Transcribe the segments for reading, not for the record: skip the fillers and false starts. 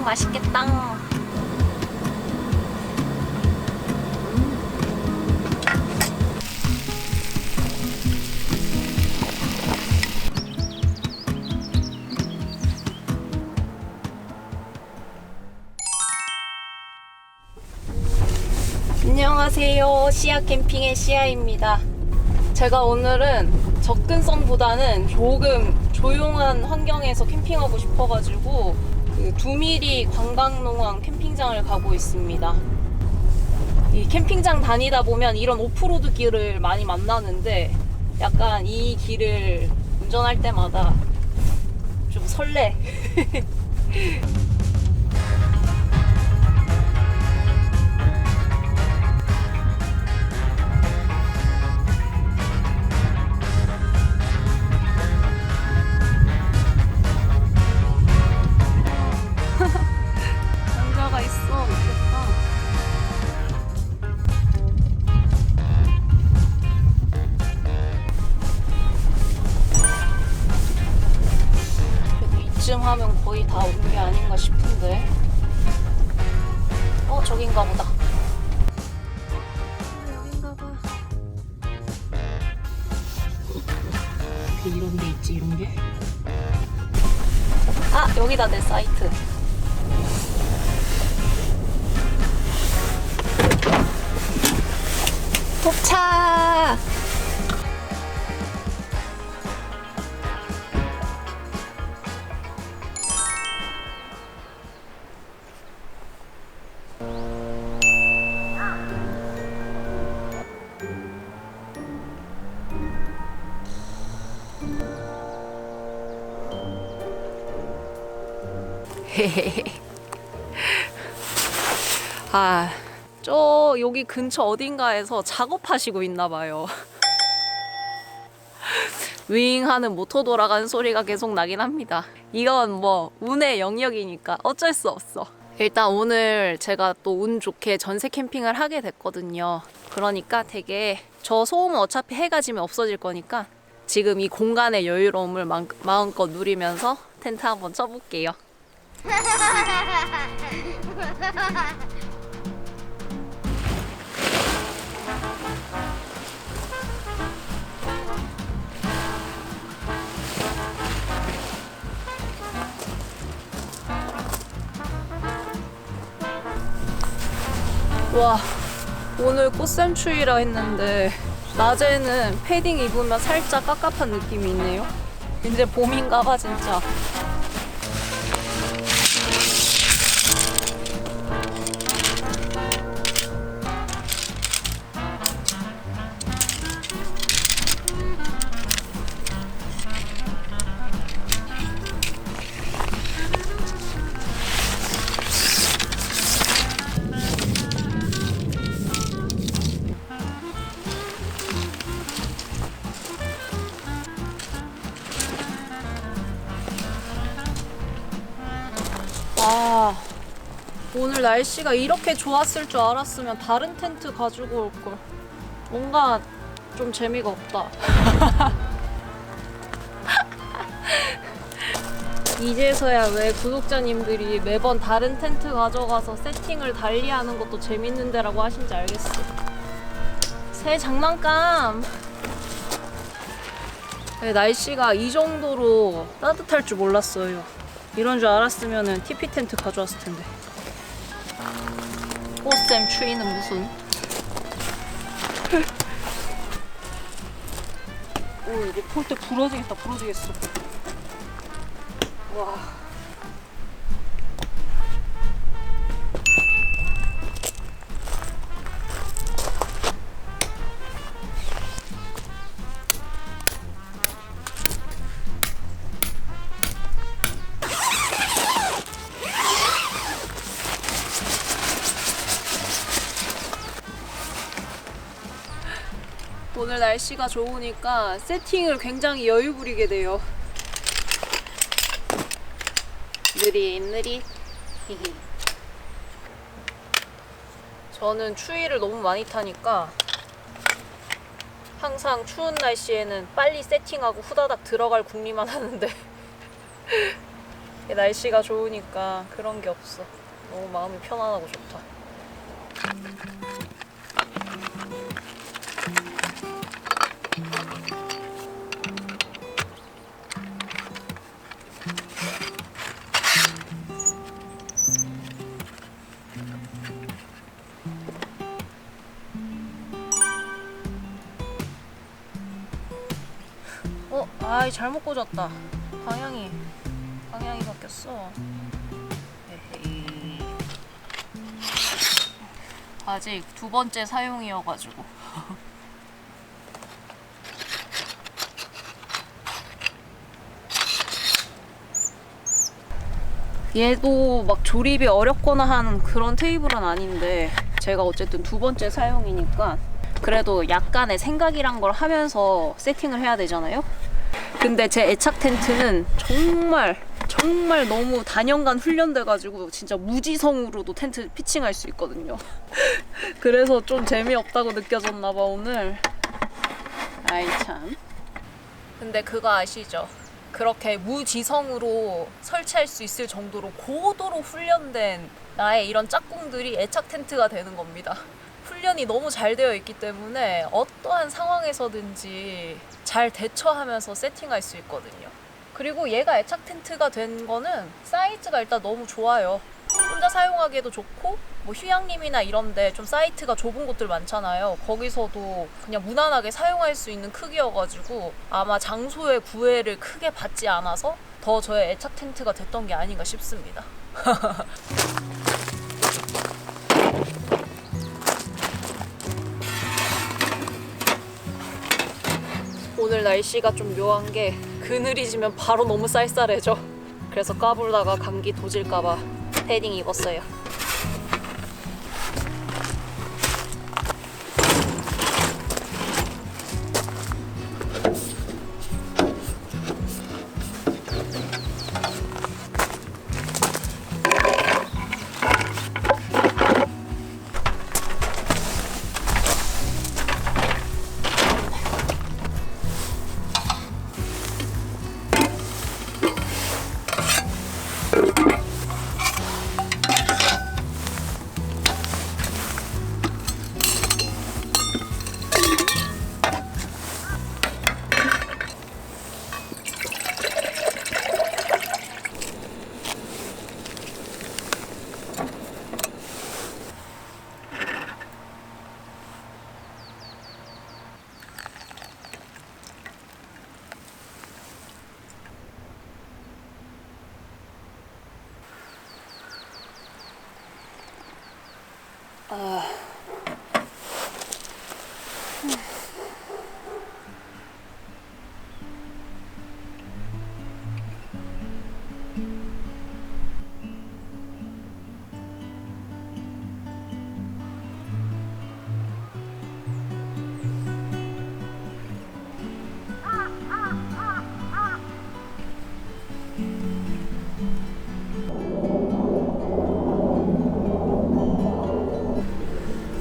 맛있겠다. 안녕하세요. 시아 캠핑의 시아입니다. 제가 오늘은 접근성보다는 조금 조용한 환경에서 캠핑하고 싶어가지고 그 두미리 관광농원 캠핑장을 가고 있습니다. 이 캠핑장 다니다 보면 이런 오프로드 길을 많이 만나는데 약간 이 길을 운전할 때마다 좀 설레. 장자가 있어. 좋겠다. 그래도 이쯤 하면 거의 다 온 게 아닌가 싶은데. 저긴가 보다. 여긴가 봐. 이런 게 있지, 이런 게? 여기다 내 사이트. 도착! 여기 근처 어딘가에서 작업하시고 있나봐요. 윙 하는 모터 돌아가는 소리가 계속 나긴 합니다. 이건 뭐 운의 영역이니까 어쩔 수 없어. 일단 오늘 제가 또 운 좋게 전세 캠핑을 하게 됐거든요. 그러니까 되게 저 소음은 어차피 해가 지면 없어질 거니까 지금 이 공간의 여유로움을 마음껏 누리면서 텐트 한번 쳐볼게요. 와, 오늘 꽃샘추위라 했는데 낮에는 패딩 입으면 살짝 깝깝한 느낌이 있네요. 이제 봄인가봐 진짜. 오늘 날씨가 이렇게 좋았을 줄 알았으면 다른 텐트 가지고 올걸. 뭔가 좀 재미가 없다. 이제서야 왜 구독자님들이 매번 다른 텐트 가져가서 세팅을 달리하는 것도 재밌는데 라고 하신지 알겠어. 새 장난감. 네, 날씨가 이 정도로 따뜻할 줄 몰랐어요. 이런 줄 알았으면 TP 텐트 가져왔을 텐데. 꽃샘 추위는 무슨. 오, 이거 폴대 부러지겠다. 부러지겠어. 와. 오늘 날씨가 좋으니까 세팅을 굉장히 여유 부리게 돼요. 느릿느릿. 저는 추위를 너무 많이 타니까 항상 추운 날씨에는 빨리 세팅하고 후다닥 들어갈 궁리만 하는데 날씨가 좋으니까 그런 게 없어. 너무 마음이 편안하고 좋다. 아이 잘못 꽂았다. 방향이 바뀌었어. 에헤이. 아직 두 번째 사용이어가지고. 얘도 막 조립이 어렵거나 하는 그런 테이블은 아닌데 제가 어쨌든 두 번째 사용이니까 그래도 약간의 생각이란 걸 하면서 세팅을 해야 되잖아요. 근데 제 애착 텐트는 정말 너무 단연간 훈련돼가지고 진짜 무지성으로도 텐트 피칭할 수 있거든요. 그래서 좀 재미없다고 느껴졌나봐 오늘. 아이 참. 근데 그거 아시죠? 그렇게 무지성으로 설치할 수 있을 정도로 고도로 훈련된 나의 이런 짝꿍들이 애착 텐트가 되는 겁니다. 훈련이 너무 잘 되어 있기 때문에 어떠한 상황에서든지 잘 대처하면서 세팅할 수 있거든요. 그리고 얘가 애착 텐트가 된 거는 사이즈가 일단 너무 좋아요. 혼자 사용하기에도 좋고 뭐 휴양림이나 이런데 좀 사이트가 좁은 곳들 많잖아요. 거기서도 그냥 무난하게 사용할 수 있는 크기여가지고 아마 장소의 구애를 크게 받지 않아서 더 저의 애착 텐트가 됐던 게 아닌가 싶습니다. 오늘 날씨가 좀 묘한 게 그늘이 지면 바로 너무 쌀쌀해져. 그래서 까불다가 감기 도질까봐 패딩 입었어요.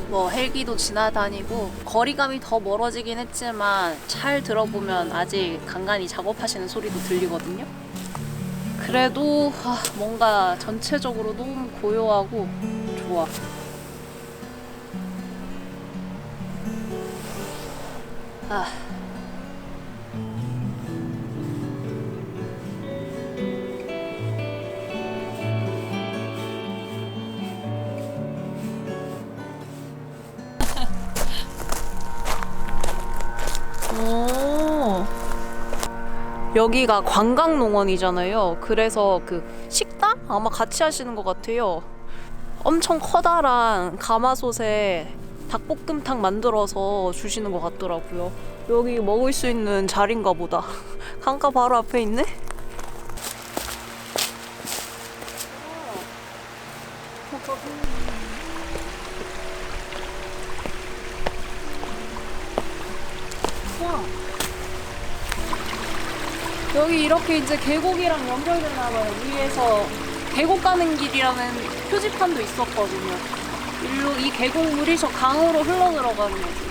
뭐 헬기도 지나다니고 거리감이 더 멀어지긴 했지만 잘 들어보면 아직 간간히 작업하시는 소리도 들리거든요. 그래도 뭔가 전체적으로 너무 고요하고 좋아. 여기가 관광농원이잖아요. 그래서 그 식당? 아마 같이 하시는 것 같아요. 엄청 커다란 가마솥에 닭볶음탕 만들어서 주시는 것 같더라고요. 여기 먹을 수 있는 자리인가 보다. 강가 바로 앞에 있네? 여기 이렇게 이제 계곡이랑 연결되나봐요. 위에서 계곡 가는 길이라는 표지판도 있었거든요. 일로 이 계곡 물이 저 강으로 흘러 들어가는 거지.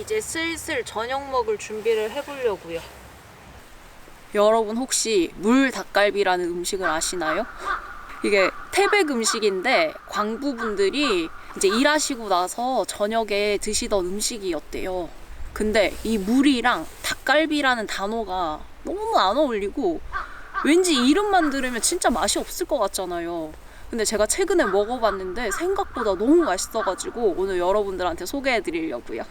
이제 슬슬 저녁 먹을 준비를 해보려고요. 여러분 혹시 물 닭갈비라는 음식을 아시나요? 이게 태백 음식인데 광부분들이 이제 일하시고 나서 저녁에 드시던 음식이었대요. 근데 이 물이랑 닭갈비라는 단어가 너무 안 어울리고 왠지 이름만 들으면 진짜 맛이 없을 것 같잖아요. 근데 제가 최근에 먹어봤는데 생각보다 너무 맛있어가지고 오늘 여러분들한테 소개해드리려고요.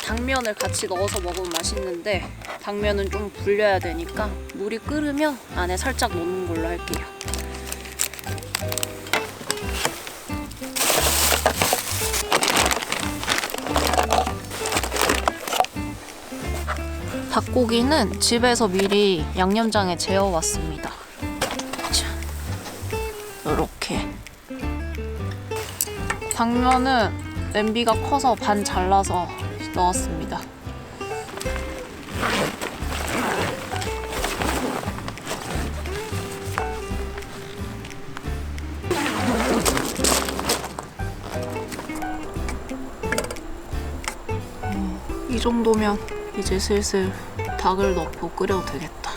당면을 같이 넣어서 먹으면 맛있는데 당면은 좀 불려야 되니까 물이 끓으면 안에 살짝 넣는 걸로 할게요. 닭고기는 집에서 미리 양념장에 재워왔습니다. 자, 요렇게. 당면은 냄비가 커서 반 잘라서 넣었습니다. 이 정도면 이제 슬슬 닭을 넣고 끓여도 되겠다.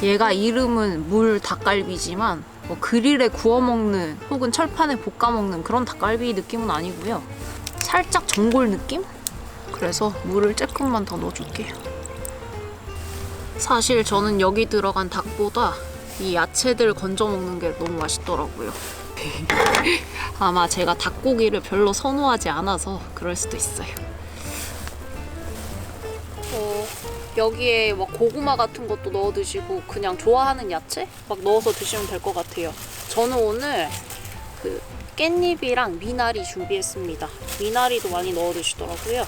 얘가 이름은 물 닭갈비지만 뭐 그릴에 구워 먹는 혹은 철판에 볶아 먹는 그런 닭갈비 느낌은 아니고요. 살짝 전골 느낌? 그래서 물을 조금만 더 넣어줄게요. 사실 저는 여기 들어간 닭보다 이 야채들 건져 먹는 게 너무 맛있더라고요. 아마 제가 닭고기를 별로 선호하지 않아서 그럴 수도 있어요. 여기에 막 고구마 같은 것도 넣어 드시고 그냥 좋아하는 야채 막 넣어서 드시면 될 것 같아요. 저는 오늘 그 깻잎이랑 미나리 준비했습니다. 미나리도 많이 넣어 드시더라고요.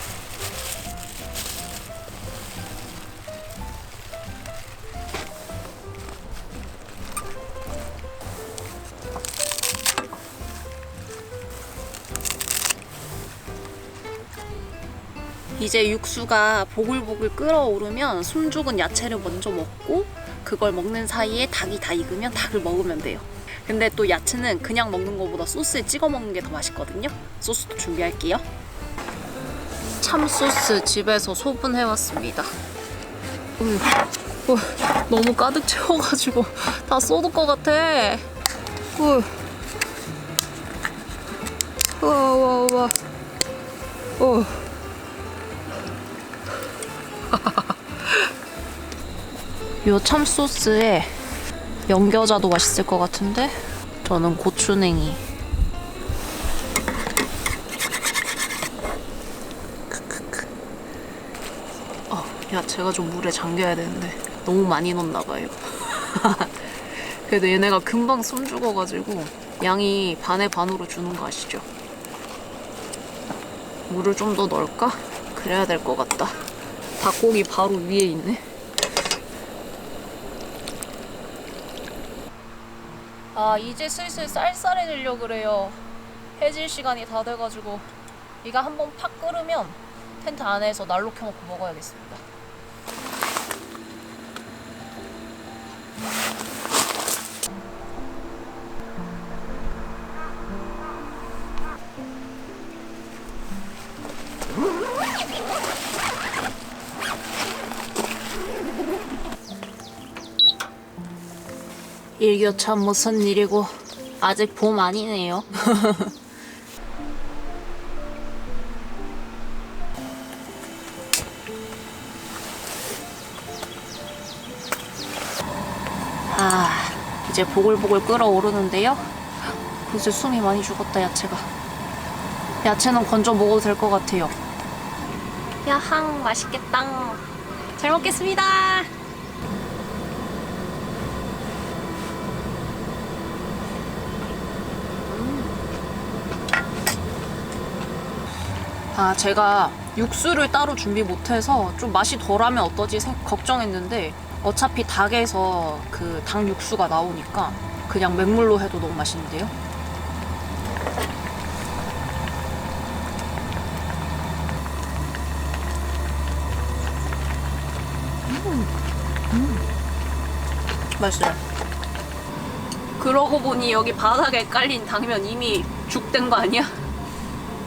이제 육수가 보글보글 끓어오르면 숨 죽은 야채를 먼저 먹고 그걸 먹는 사이에 닭이 다 익으면 닭을 먹으면 돼요. 근데 또 야채는 그냥 먹는 것보다 소스에 찍어 먹는 게 더 맛있거든요. 소스도 준비할게요. 참소스 집에서 소분해왔습니다. 너무 가득 채워가지고 다 쏟을 것 같아. 우와. 요 참소스에 연겨자도 맛있을 것 같은데 저는 고추냉이. 야채가 좀 물에 잠겨야 되는데 너무 많이 넣었나봐요. 그래도 얘네가 금방 숨 죽어가지고 양이 반에 반으로 주는 거 아시죠? 물을 좀 더 넣을까? 그래야 될 것 같다. 닭고기 바로 위에 있네. 이제 슬슬 쌀쌀해지려고 그래요. 해질 시간이 다 돼가지고 이거 한번 팍 끓으면 텐트 안에서 난로 켜놓고 먹어야겠습니다. 일교차 무슨 일이고 아직 봄 아니네요. 이제 보글보글 끓어오르는데요. 이제 숨이 많이 죽었다. 야채는 건져 먹어도 될 것 같아요. 야항 맛있겠다. 잘 먹겠습니다. 제가 육수를 따로 준비 못해서 좀 맛이 덜하면 어떠지 걱정했는데 어차피 닭에서 그 닭 육수가 나오니까 그냥 맹물로 해도 너무 맛있는데요. 맛있어요. 그러고 보니 여기 바닥에 깔린 당면 이미 죽된 거 아니야?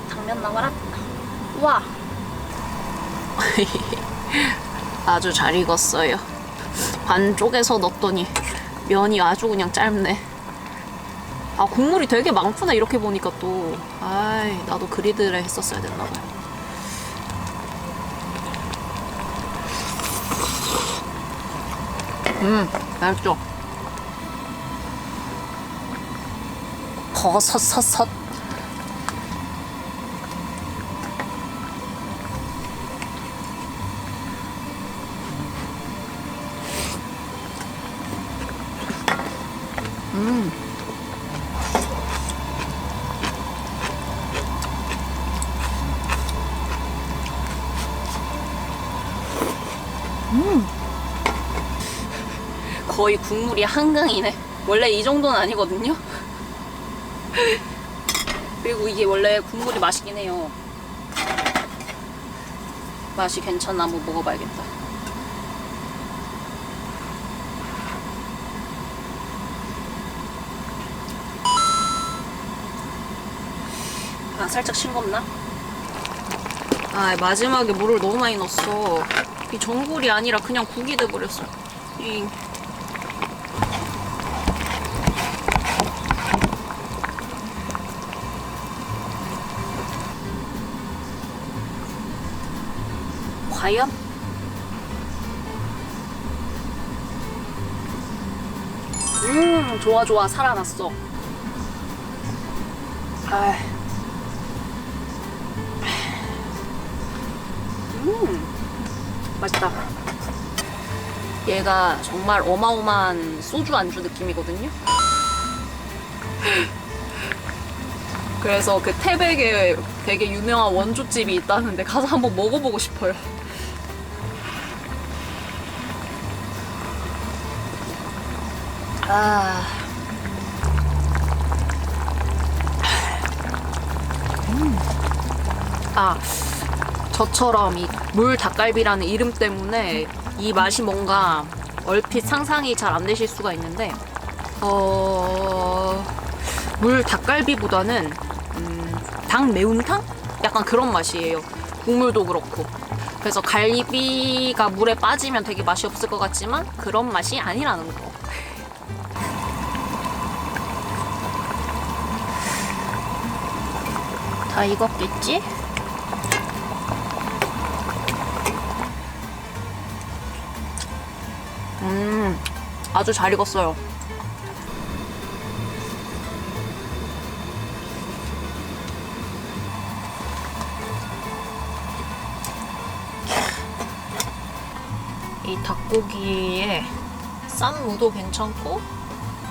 당면 나와라. 와. 아주 잘 익었어요. 반쪽에서 넣었더니 면이 아주 그냥 짧네. 아, 국물이 되게 많구나 이렇게 보니까 또. 아이, 나도 그리드를 했었어야 됐나봐요. 맛있죠? 버섯섯섯. 거의 국물이 한강이네. 원래 이 정도는 아니거든요. 그리고 이게 원래 국물이 맛있긴 해요. 맛이 괜찮나 한번 먹어봐야겠다. 아, 살짝 싱겁나? 아, 마지막에 물을 너무 많이 넣었어. 이 전골이 아니라 그냥 국이 돼버렸어. 과연? 좋아 좋아, 살아났어. 아, 맛있다. 얘가 정말 어마어마한 소주 안주 느낌이거든요. 그래서 그 태백에 되게 유명한 원조집이 있다는데 가서 한번 먹어보고 싶어요. 저처럼 이 물 닭갈비라는 이름 때문에 이 맛이 뭔가 얼핏 상상이 잘 안 되실 수가 있는데, 물 닭갈비보다는 닭 매운탕? 약간 그런 맛이에요. 국물도 그렇고. 그래서 갈비가 물에 빠지면 되게 맛이 없을 것 같지만 그런 맛이 아니라는 거. 다 익었겠지? 아주 잘 익었어요. 이 닭고기에 쌈 무도 괜찮고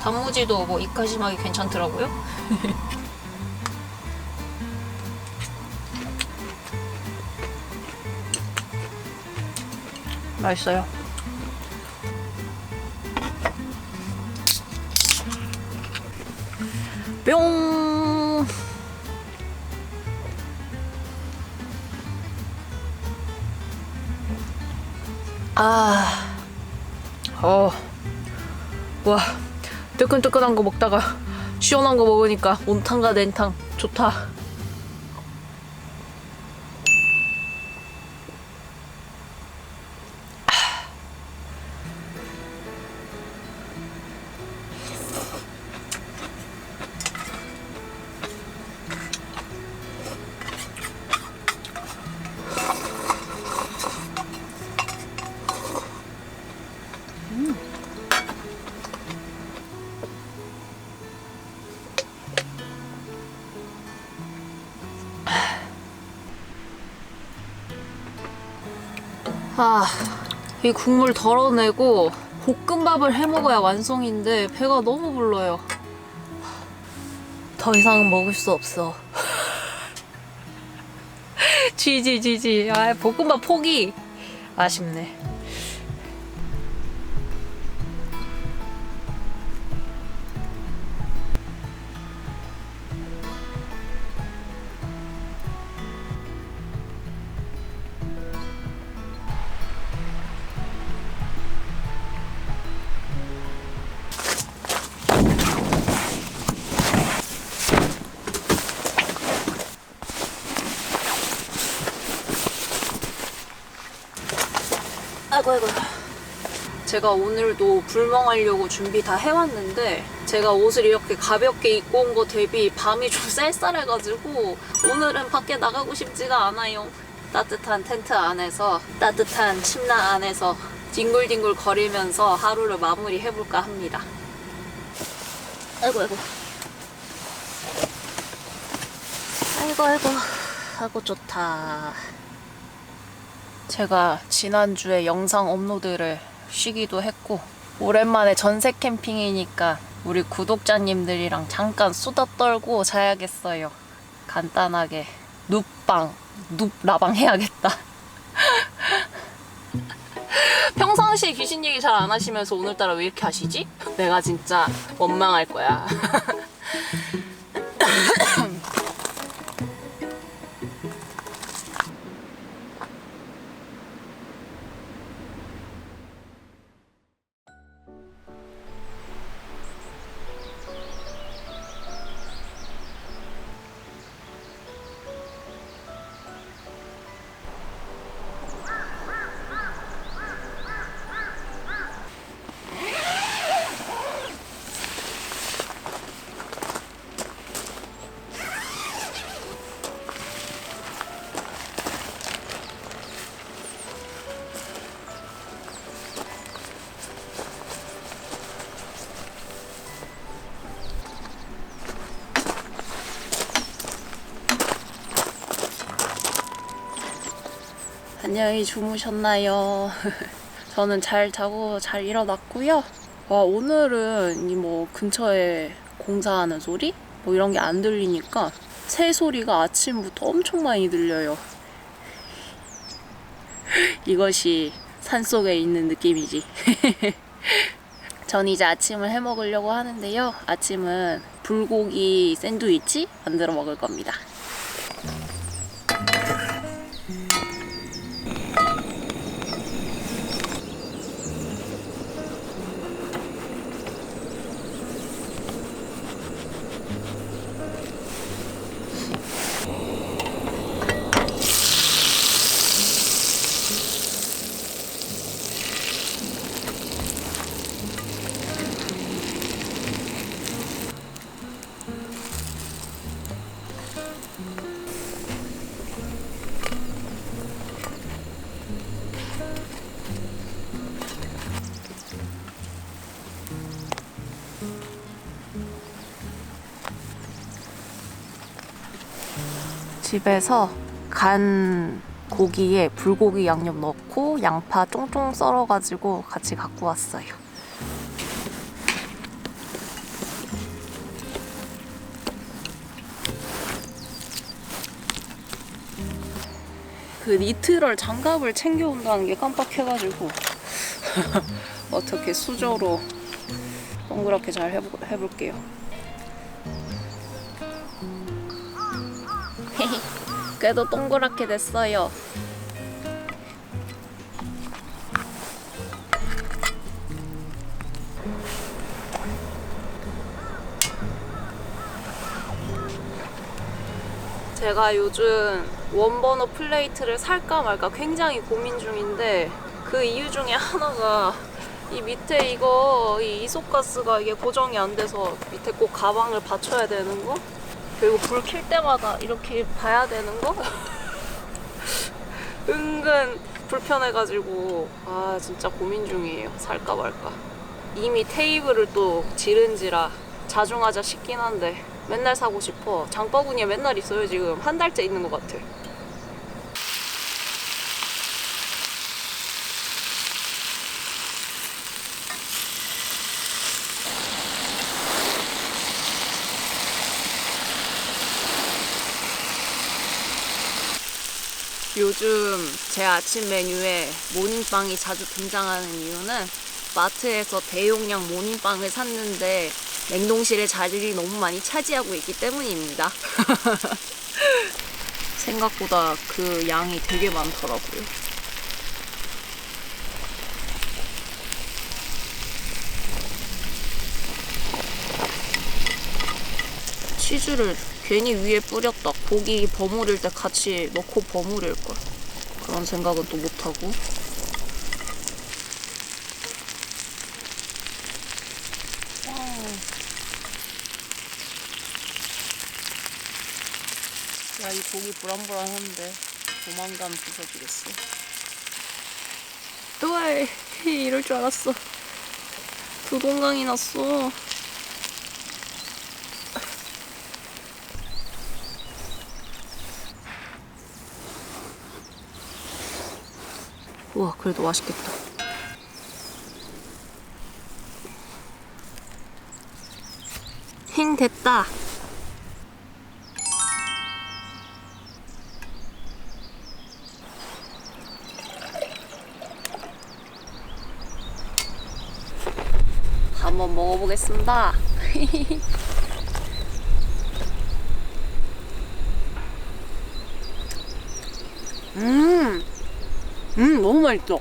단무지도 뭐 입가심하기 괜찮더라고요. 맛있어요. 뿅. 와, 뜨끈뜨끈한 거 먹다가 시원한 거 먹으니까 온탕과 냉탕 좋다. 이 국물 덜어내고 볶음밥을 해먹어야 완성인데 배가 너무 불러요. 더 이상은 먹을 수 없어. 지지. 볶음밥 포기. 아쉽네. 아이고 아이고. 제가 오늘도 불멍하려고 준비 다 해왔는데 제가 옷을 이렇게 가볍게 입고 온 거 대비 밤이 좀 쌀쌀해가지고 오늘은 밖에 나가고 싶지가 않아요. 따뜻한 텐트 안에서 따뜻한 침낭 안에서 뒹굴뒹굴 거리면서 하루를 마무리해볼까 합니다. 아이고 아이고. 아이고 아이고. 아이고 좋다. 제가 지난주에 영상 업로드를 쉬기도 했고 오랜만에 전세 캠핑이니까 우리 구독자님들이랑 잠깐 수다 떨고 자야겠어요. 간단하게 눕라방 해야겠다. 평상시에 귀신 얘기 잘 안 하시면서 오늘따라 왜 이렇게 하시지? 내가 진짜 원망할 거야. 안녕히 주무셨나요? 저는 잘 자고 잘 일어났고요. 오늘은 이 뭐 근처에 공사하는 소리? 뭐 이런 게 안 들리니까 새 소리가 아침부터 엄청 많이 들려요. 이것이 산속에 있는 느낌이지. 전 이제 아침을 해 먹으려고 하는데요. 아침은 불고기 샌드위치 만들어 먹을 겁니다. 집에서 간 고기에 불고기 양념 넣고 양파 쫑쫑 썰어가지고 같이 갖고 왔어요. 그 니트럴 장갑을 챙겨온다는 게 깜빡해가지고 어떻게 수저로 동그랗게 잘 해볼게요. 그래도 동그랗게 됐어요. 제가 요즘 원버너 플레이트를 살까 말까 굉장히 고민 중인데 그 이유 중에 하나가 이 밑에 이 이소가스가 이게 고정이 안 돼서 밑에 꼭 가방을 받쳐야 되는 거? 그리고 불 켤 때마다 이렇게 봐야 되는 거? 은근 불편해가지고 진짜 고민 중이에요. 살까 말까. 이미 테이블을 또 지른지라 자중하자 싶긴 한데 맨날 사고 싶어. 장바구니에 맨날 있어요. 지금 한 달째 있는 것 같아. 요즘 제 아침 메뉴에 모닝빵이 자주 등장하는 이유는 마트에서 대용량 모닝빵을 샀는데 냉동실의 자리를 너무 많이 차지하고 있기 때문입니다. 생각보다 그 양이 되게 많더라고요. 치즈를 괜히 위에 뿌렸다. 고기 버무릴 때 같이 넣고 버무릴걸. 그런 생각은 또 못하고. 속이 불안불안한데 조만간 부서지겠어. 으아, 이럴 줄 알았어. 두동강이 났어. 우와, 그래도 맛있겠다. 행 됐다. 한번 먹어보겠습니다. 너무 맛있어.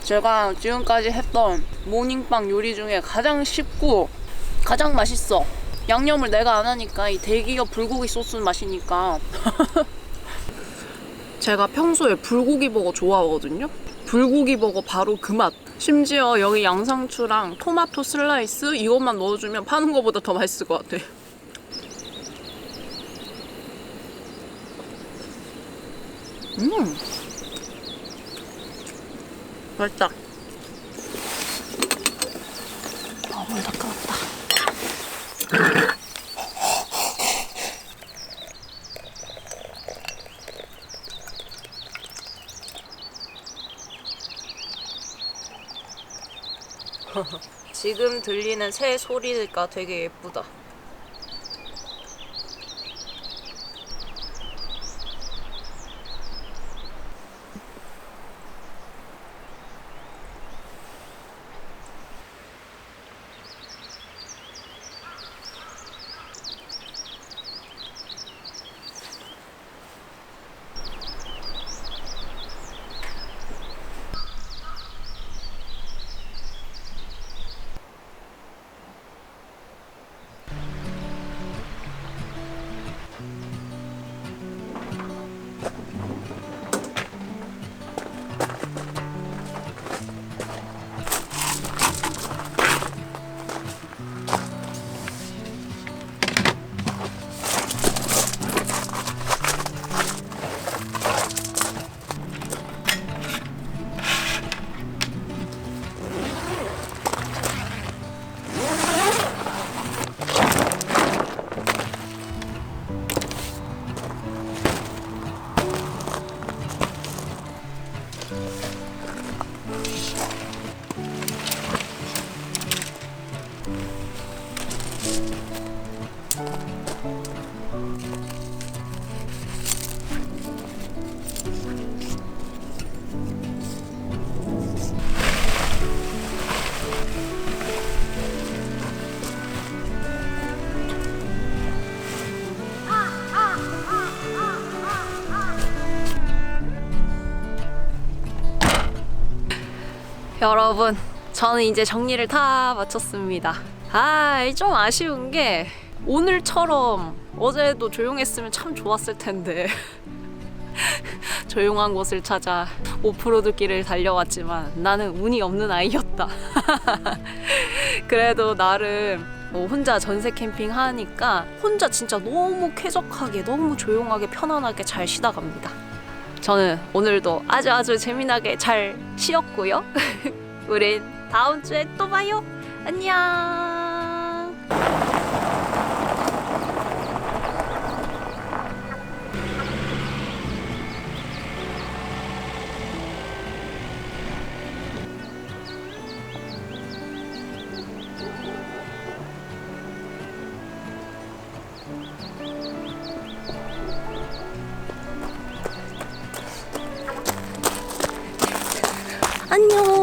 제가 지금까지 했던 모닝빵 요리 중에 가장 쉽고 가장 맛있어. 양념을 내가 안 하니까 이 대기업 불고기 소스 맛이니까. 제가 평소에 불고기 버거 좋아하거든요. 불고기 버거 바로 그 맛. 심지어 여기 양상추랑 토마토 슬라이스 이것만 넣어주면 파는 거보다 더 맛있을 것 같아. 맛있다. 물 다 끓었다. 지금 들리는 새 소리가 되게 예쁘다. 여러분, 저는 이제 정리를 다 마쳤습니다. 좀 아쉬운 게 오늘처럼 어제도 조용했으면 참 좋았을 텐데 조용한 곳을 찾아 오프로드 길을 달려왔지만 나는 운이 없는 아이였다. 그래도 나름 혼자 전세 캠핑 하니까 혼자 진짜 너무 쾌적하게 너무 조용하게 편안하게 잘 쉬다 갑니다. 저는 오늘도 아주 재미나게 잘 쉬었고요. 우린 다음 주에 또 봐요. 안녕. 안녕.